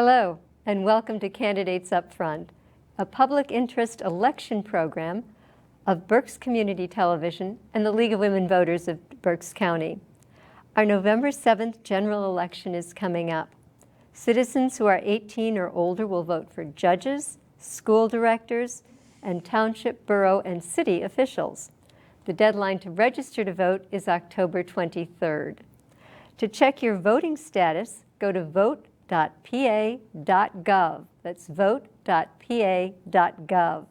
Hello, and welcome to Candidates Upfront, a public interest election program of Berks Community Television and the League of Women Voters of Berks County. Our November 7th general election is coming up. Citizens who are 18 or older will vote for judges, school directors, and township, borough, and city officials. The deadline to register to vote is October 23rd. To check your voting status, go to vote.pa.gov. That's vote.pa.gov.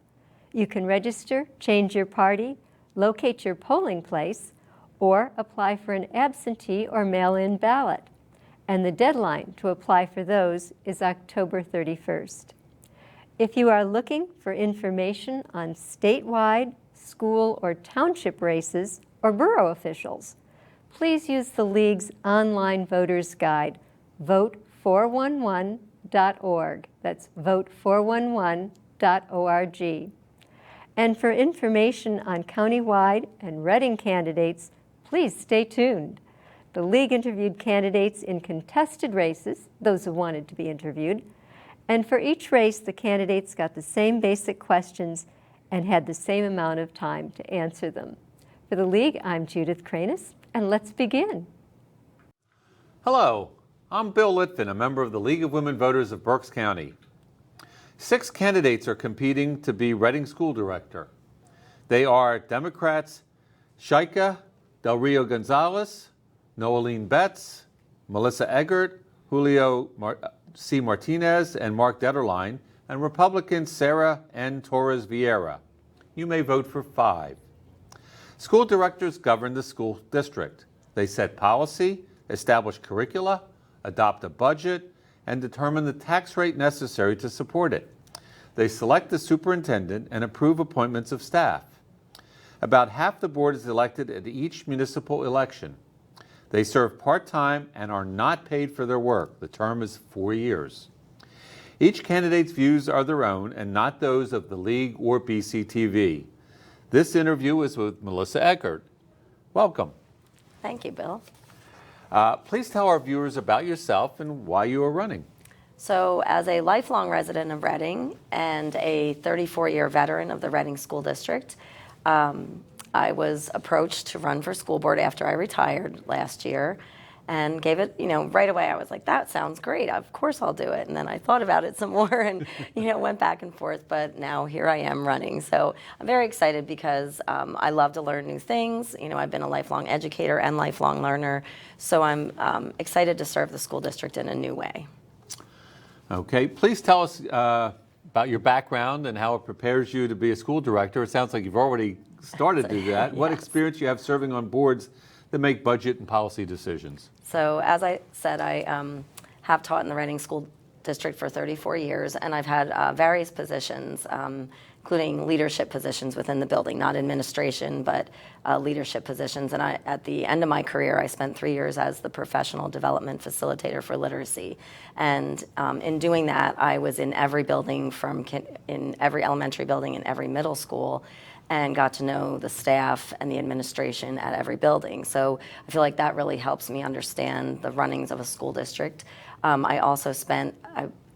You can register, change your party, locate your polling place, or apply for an absentee or mail-in ballot. And the deadline to apply for those is October 31st. If you are looking for information on statewide, school, or township races or borough officials, please use the League's online voters guide, vote411.org. That's vote411.org. And for information on countywide and Reading candidates, please stay tuned. The League interviewed candidates in contested races, those who wanted to be interviewed, and for each race, the candidates got the same basic questions and had the same amount of time to answer them. For the League, I'm Judith Cranus, and let's begin. Hello, I'm Bill Litvin, a member of the League of Women Voters of Berks County. 6 candidates are competing to be Reading School Director. They are Democrats Shaika Del Rio Gonzalez, Noeline Betts, Melissa Eggert, Julio C. Martinez, and Mark Detterline, and Republicans Sarah N. Torres Vieira. You may vote for 5. School directors govern the school district. They set policy, establish curricula, adopt a budget, and determine the tax rate necessary to support it. They select the superintendent and approve appointments of staff. About half the board is elected at each municipal election. They serve part-time and are not paid for their work. The term is 4 years. Each candidate's views are their own and not those of the League or BCTV. This interview is with Melissa Eggert. Welcome. Thank you, Bill. Please tell our viewers about yourself and why you are running. So, as a lifelong resident of Reading and a 34-year veteran of the Reading School District, I was approached to run for school board after I retired last year and gave it, right away I was like, that sounds great. Of course I'll do it. And then I thought about it some more and, went back and forth. But now here I am running. So I'm very excited because I love to learn new things. I've been a lifelong educator and lifelong learner. So I'm excited to serve the school district in a new way. Okay. Please tell us about your background and how it prepares you to be a school director. It sounds like you've already started to do that. What experience you have serving on boards that make budget and policy decisions? So as I said, I have taught in the Reading School District for 34 years, and I've had various positions, including leadership positions within the building, not administration, but leadership positions. And at the end of my career, I spent 3 years as the professional development facilitator for literacy. And in doing that, I was in every building, in every elementary building, in every middle school, and got to know the staff and the administration at every building. So I feel like that really helps me understand the runnings of a school district. I also spent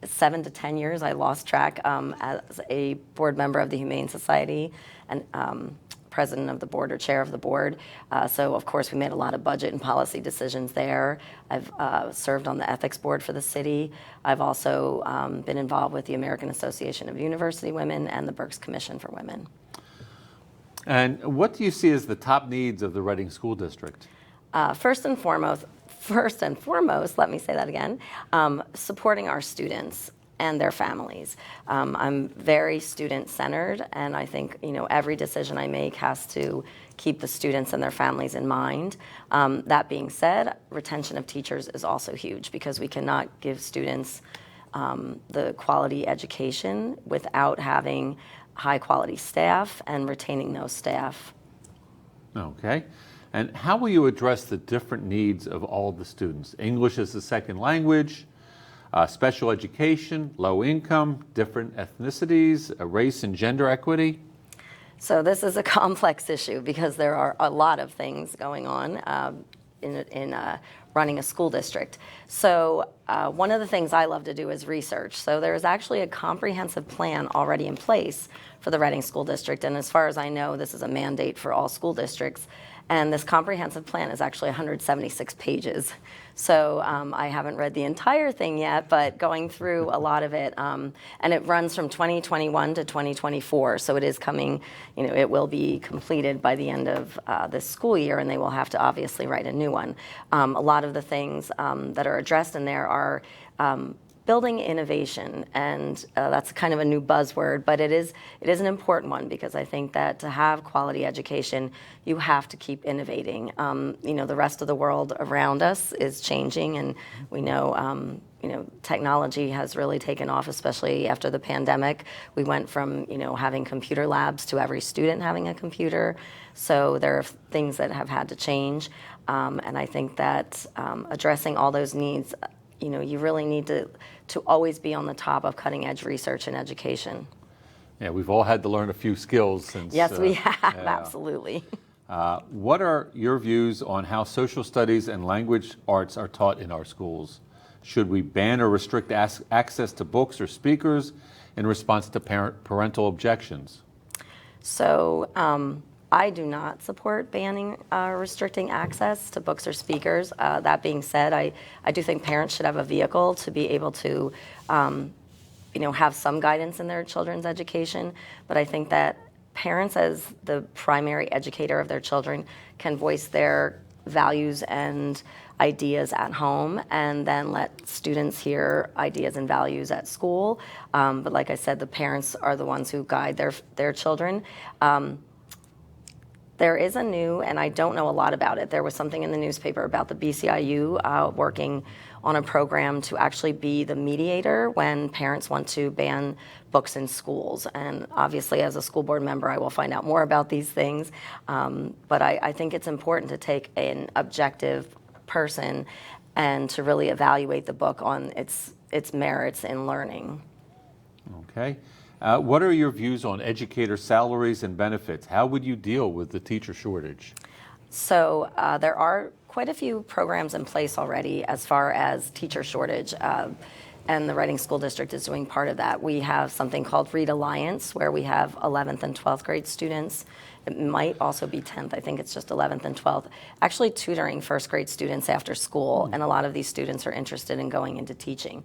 7 to 10 years, I lost track, as a board member of the Humane Society and president of the board or chair of the board. So of course we made a lot of budget and policy decisions there. I've served on the ethics board for the city. I've also been involved with the American Association of University Women and the Berks Commission for Women. And what do you see as the top needs of the Reading School District? First and foremost, let me say that again, supporting our students and their families. I'm very student-centered, and I think every decision I make has to keep the students and their families in mind. That being said, retention of teachers is also huge because we cannot give students the quality education without having high-quality staff and retaining those staff. Okay. And how will you address the different needs of all the students? English as a second language, special education, low income, different ethnicities, race and gender equity? So this is a complex issue because there are a lot of things going on in running a school district. So one of the things I love to do is research. So there is actually a comprehensive plan already in place for the Reading School District. And as far as I know, this is a mandate for all school districts. And this comprehensive plan is actually 176 pages. So I haven't read the entire thing yet, but going through a lot of it. And it runs from 2021 to 2024. So it is coming, it will be completed by the end of this school year, and they will have to obviously write a new one. A lot of the things that are addressed in there are building innovation, and that's kind of a new buzzword, but it is an important one, because I think that to have quality education, you have to keep innovating. The rest of the world around us is changing, and we know technology has really taken off, especially after the pandemic. We went from having computer labs to every student having a computer. So there are things that have had to change, and I think that addressing all those needs, you really need to always be on the top of cutting edge research and education. Yeah, we've all had to learn a few skills since. Yes, we have, yeah. absolutely. What are your views on how social studies and language arts are taught in our schools? Should we ban or restrict access to books or speakers in response to parental objections? So I do not support banning or restricting access to books or speakers. That being said, I do think parents should have a vehicle to be able to have some guidance in their children's education. But I think that parents, as the primary educator of their children, can voice their values and ideas at home, and then let students hear ideas and values at school. But like I said, the parents are the ones who guide their children. There is a new, and I don't know a lot about it, there was something in the newspaper about the BCIU working on a program to actually be the mediator when parents want to ban books in schools. And obviously, as a school board member, I will find out more about these things. But I think it's important to take an objective person and to really evaluate the book on its merits in learning. Okay. What are your views on educator salaries and benefits? How would you deal with the teacher shortage? So there are quite a few programs in place already as far as teacher shortage, and the Reading School District is doing part of that. We have something called Read Alliance, where we have 11th and 12th grade students. It might also be 10th. I think it's just 11th and 12th. Actually tutoring first grade students after school, and a lot of these students are interested in going into teaching.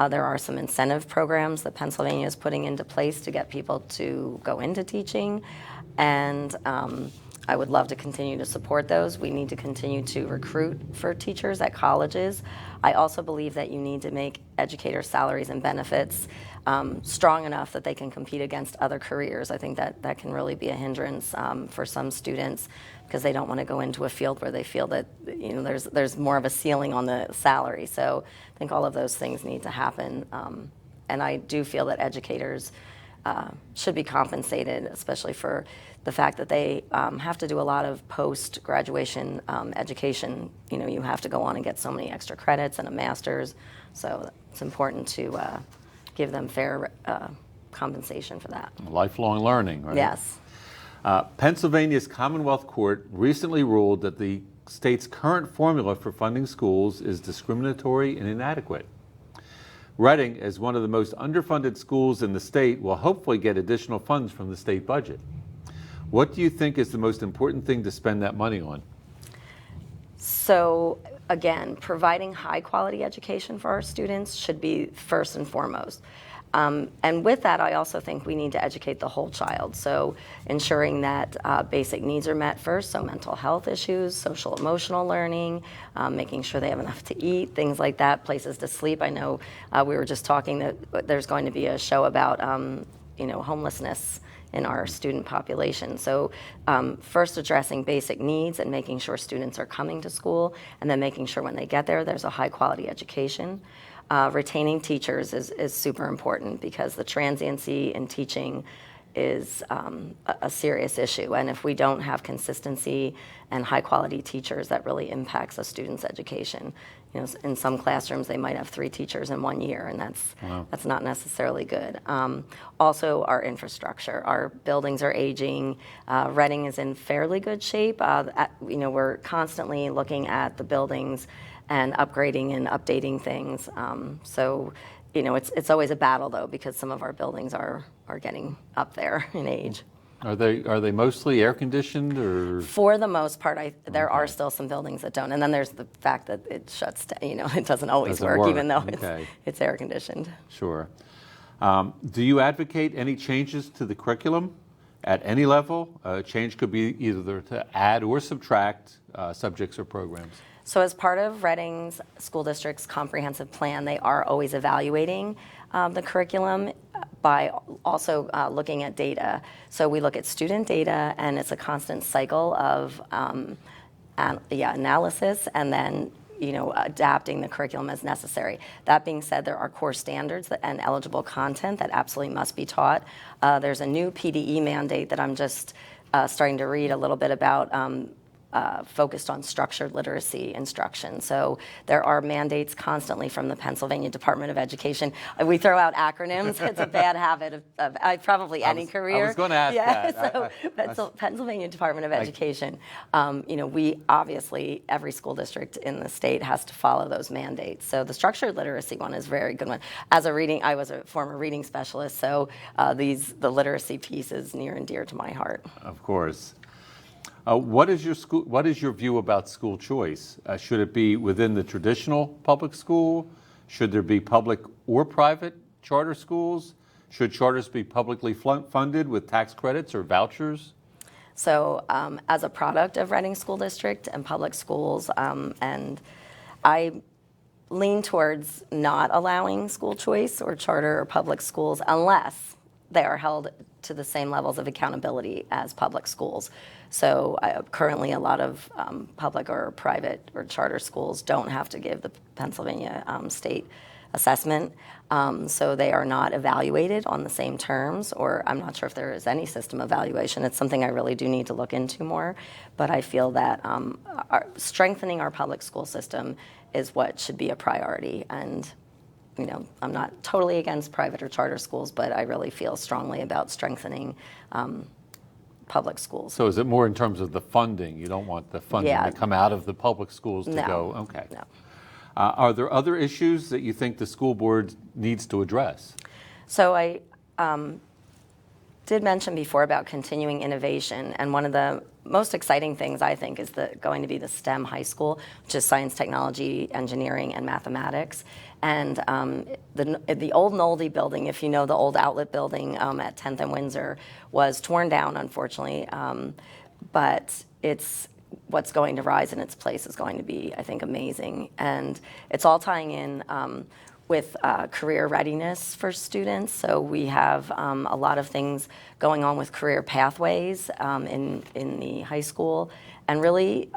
There are some incentive programs that Pennsylvania is putting into place to get people to go into teaching, and I would love to continue to support those. We need to continue to recruit for teachers at colleges. I also believe that you need to make educator salaries and benefits strong enough that they can compete against other careers. I think that can really be a hindrance for some students, because they don't want to go into a field where they feel that there's more of a ceiling on the salary. So I think all of those things need to happen. And I do feel that educators should be compensated, especially for the fact that they have to do a lot of post-graduation education. You have to go on and get so many extra credits and a master's. So it's important to give them fair compensation for that. Lifelong learning, right? Yes. Pennsylvania's Commonwealth Court recently ruled that the state's current formula for funding schools is discriminatory and inadequate. Reading, as one of the most underfunded schools in the state, will hopefully get additional funds from the state budget. What do you think is the most important thing to spend that money on? So again, providing high quality education for our students should be first and foremost. And with that, I also think we need to educate the whole child. So ensuring that basic needs are met first, so mental health issues, social emotional learning, making sure they have enough to eat, things like that, places to sleep. I know we were just talking that there's going to be a show about homelessness in our student population. So first addressing basic needs and making sure students are coming to school, and then making sure when they get there, there's a high quality education. Retaining teachers is super important, because the transiency in teaching is a serious issue. And if we don't have consistency and high quality teachers, that really impacts a student's education. In some classrooms, they might have 3 teachers in 1 year, and that's not necessarily good. Also, our infrastructure. Our buildings are aging. Reading is in fairly good shape. We're constantly looking at the buildings and upgrading and updating things. So, you know, it's always a battle though, because some of our buildings are getting up there in age. Are they mostly air conditioned or? For the most part, there are Okay. still some buildings that don't. And then there's the fact that it shuts down, you know, it doesn't always Doesn't work, work. even though Okay. it's air conditioned. Sure. Do you advocate any changes to the curriculum at any level? Change could be either to add or subtract subjects or programs. So as part of Reading's school district's comprehensive plan, they are always evaluating the curriculum by also looking at data. So we look at student data, and it's a constant cycle of analysis and then, you know, adapting the curriculum as necessary. That being said, there are core standards and eligible content that absolutely must be taught. There's a new PDE mandate that I'm just starting to read a little bit about, focused on structured literacy instruction. So there are mandates constantly from the Pennsylvania Department of Education. We throw out acronyms. It's a bad habit of probably any career. I was going to ask that. So Pennsylvania Department of Education, you know, we obviously, every school district in the state has to follow those mandates. So the structured literacy one is a very good one. I was a former reading specialist, so the literacy piece is near and dear to my heart. Of course. What is your view about school choice? Should it be within the traditional public school? Should there be public or private charter schools? Should charters be publicly funded with tax credits or vouchers? So as a product of Reading School District and public schools, and I lean towards not allowing school choice or charter or public schools unless they are held to the same levels of accountability as public schools. So currently a lot of public or private or charter schools don't have to give the Pennsylvania state assessment. So they are not evaluated on the same terms, or I'm not sure if there is any system evaluation. It's something I really do need to look into more. But I feel that strengthening our public school system is what should be a priority. And you know, I'm not totally against private or charter schools, but I really feel strongly about strengthening public schools. So is it more in terms of the funding? You don't want the funding to come out of the public schools to No. go? Okay. No. Are there other issues that you think the school board needs to address? So I did mention before about continuing innovation, and one of the most exciting things I think is going to be the STEM high school, which is science, technology, engineering, and mathematics. And the old Nolde building, if you know the old outlet building at 10th and Windsor, was torn down, unfortunately. But what's going to rise in its place is going to be, I think, amazing. And it's all tying in with career readiness for students. So we have a lot of things going on with career pathways in the high school, and really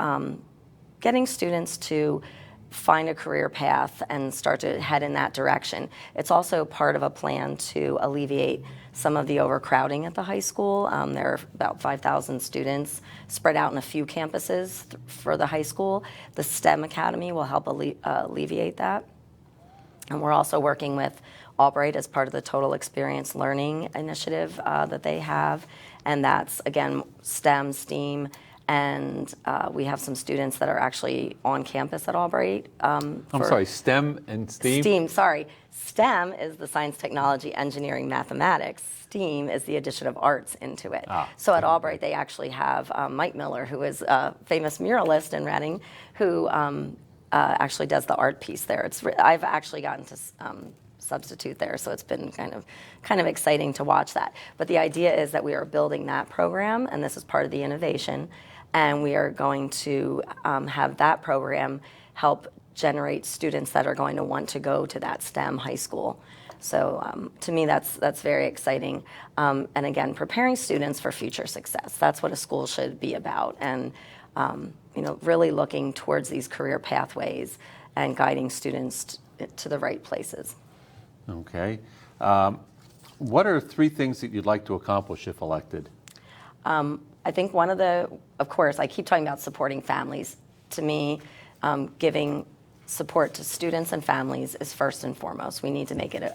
getting students to find a career path and start to head in that direction. It's also part of a plan to alleviate some of the overcrowding at the high school. There are about 5,000 students spread out in a few campuses for the high school. The STEM Academy will help alleviate that. And we're also working with Albright as part of the Total Experience Learning initiative that they have. And that's, again, STEM, STEAM, and we have some students that are actually on campus at Albright. I'm sorry, STEM and STEAM? STEAM, sorry. STEM is the science, technology, engineering, mathematics. STEAM is the addition of arts into it. So at Albright, they actually have Mike Miller, who is a famous muralist in Reading, who actually does the art piece there. I've actually gotten to substitute there, so it's been kind of exciting to watch that. But the idea is that we are building that program, and this is part of the innovation, and we are going to have that program help generate students that are going to want to go to that STEM high school. So to me, that's very exciting. And again, preparing students for future success. That's what a school should be about. And you know, really looking towards these career pathways and guiding students to the right places. Okay. What are 3 things that you'd like to accomplish if elected? I think of course, I keep talking about supporting families. To me, giving support to students and families is first and foremost. We need to make it,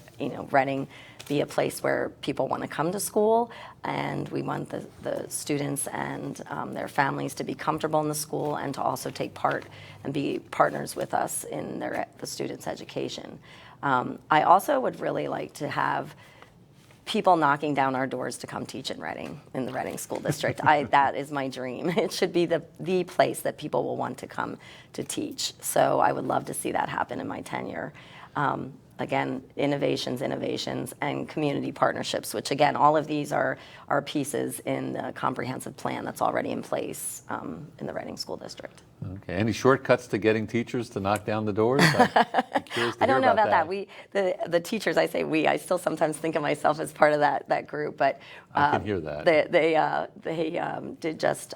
Reading be a place where people want to come to school, and we want the students and their families to be comfortable in the school and to also take part and be partners with us in the students' education. I also would really like to have people knocking down our doors to come teach in Reading, in the Reading School District. That is my dream. It should be the place that people will want to come to teach. So I would love to see that happen in my tenure. Again, innovations, and community partnerships, which again, all of these are pieces in the comprehensive plan that's already in place in the Reading School District. Okay. Any shortcuts to getting teachers to knock down the doors? I'm curious to I don't hear know about that. The teachers, I say we. I still sometimes think of myself as part of that group, but I can hear that. They did just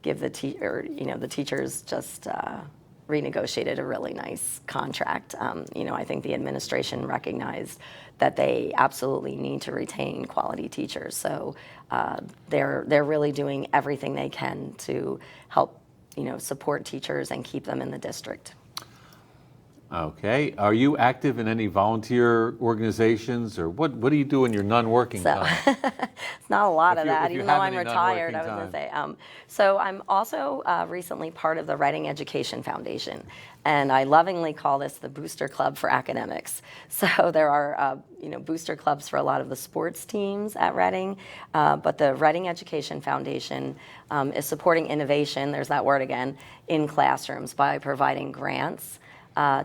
give the teachers just renegotiated a really nice contract. I think the administration recognized that they absolutely need to retain quality teachers. So they're really doing everything they can to help support teachers and keep them in the district. Okay. Are you active in any volunteer organizations, or what do you do in your non-working time? It's not a lot of that, if you even though have I'm any retired, I non-working was going to say. So I'm also recently part of the Reading Education Foundation, and I lovingly call this the Booster Club for Academics. So there are booster clubs for a lot of the sports teams at Reading, but the Reading Education Foundation is supporting innovation, there's that word again, in classrooms by providing grants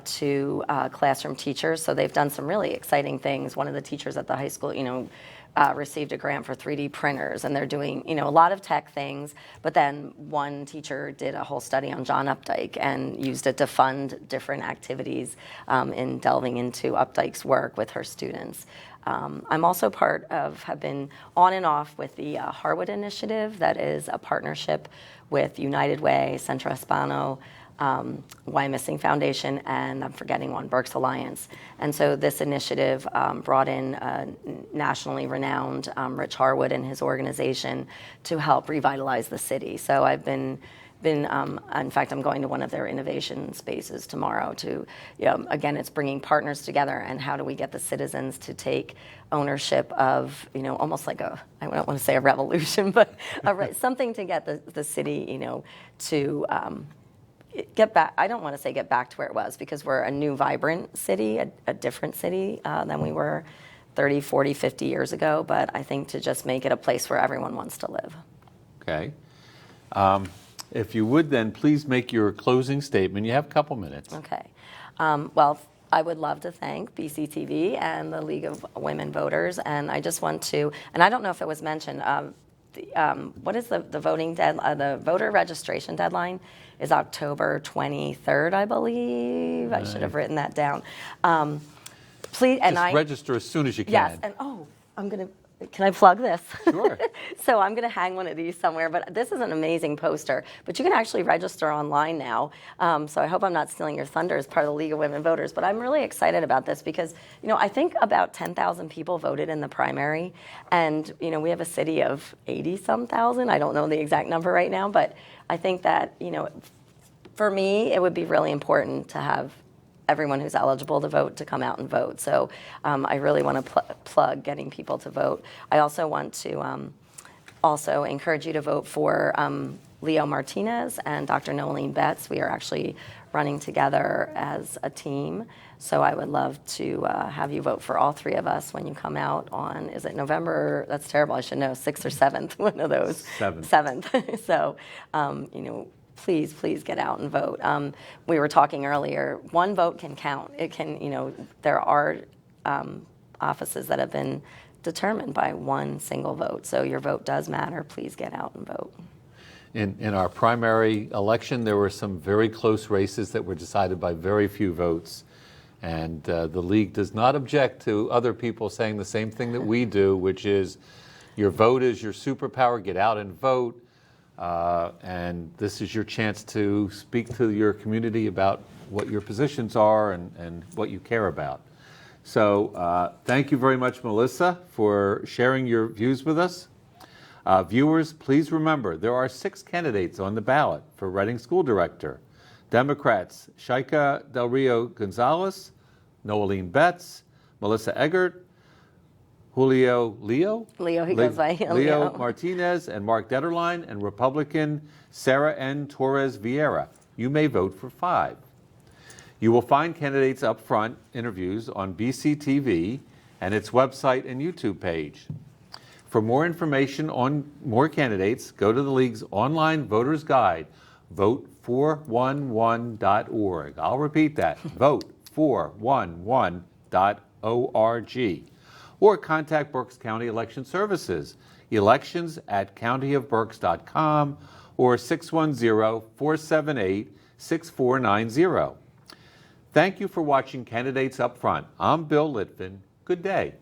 to classroom teachers. So they've done some really exciting things. One of the teachers at the high school, received a grant for 3D printers, and they're doing, a lot of tech things. But then one teacher did a whole study on John Updike and used it to fund different activities in delving into Updike's work with her students. I'm also have been on and off with the Harwood Initiative, that is a partnership with United Way, Centro Hispano, Why Missing Foundation, and I'm forgetting one, Berks Alliance. And so this initiative brought in nationally renowned Rich Harwood and his organization to help revitalize the city. So I've been in fact, I'm going to one of their innovation spaces tomorrow to, again, it's bringing partners together, and how do we get the citizens to take ownership of, almost like I don't want to say a revolution, but something to get the city, to get back. I don't want to say get back to where it was, because we're a new, vibrant city, a different city than we were 30, 40, 50 years ago. But I think to just make it a place where everyone wants to live. Okay. If you would, then please make your closing statement. You have a couple minutes. Okay. Well, I would love to thank BCTV and the League of Women Voters, and I just want to, and I don't know if it was mentioned, what is the voting deadline? The voter registration deadline is October 23rd, I believe. I should have written that down. Please, and Just register as soon as you can. Yes, and can I plug this? Sure. So I'm going to hang one of these somewhere, but this is an amazing poster. But you can actually register online now. So I hope I'm not stealing your thunder as part of the League of Women Voters. But I'm really excited about this because, I think about 10,000 people voted in the primary. And, we have a city of 80-some thousand. I don't know the exact number right now. But I think that, for me, it would be really important to have everyone who's eligible to vote to come out and vote. So I really want to plug getting people to vote. I also want to also encourage you to vote for Leo Martinez and Dr. Nolene Betts. We are actually running together as a team. So I would love to have you vote for all three of us when you come out on, is it November? That's terrible, I should know, 6th or 7th, one of those. 7th. So, please get out and vote. We were talking earlier, one vote can count. It can, there are offices that have been determined by one single vote. So your vote does matter. Please get out and vote. In our primary election, there were some very close races that were decided by very few votes. And the League does not object to other people saying the same thing that we do, which is your vote is your superpower. Get out and vote. And this is your chance to speak to your community about what your positions are and what you care about. So thank you very much, Melissa, for sharing your views with us. Viewers, please remember there are 6 candidates on the ballot for Reading School Director. Democrats, Shaika Del Rio Gonzalez, Noeline Betts, Melissa Eggert, Julio Leo? Leo, he goes by Leo Leo. Martinez, and Mark Detterline, and Republican Sarah N. Torres Vieira. You may vote for 5. You will find candidates up front interviews on BCTV and its website and YouTube page. For more information on more candidates, go to the League's online voters guide, vote411.org. I'll repeat that, vote411.org. Or contact Berks County Election Services, elections@countyofberks.com or 610-478-6490. Thank you for watching Candidates Up Front. I'm Bill Litvin. Good day.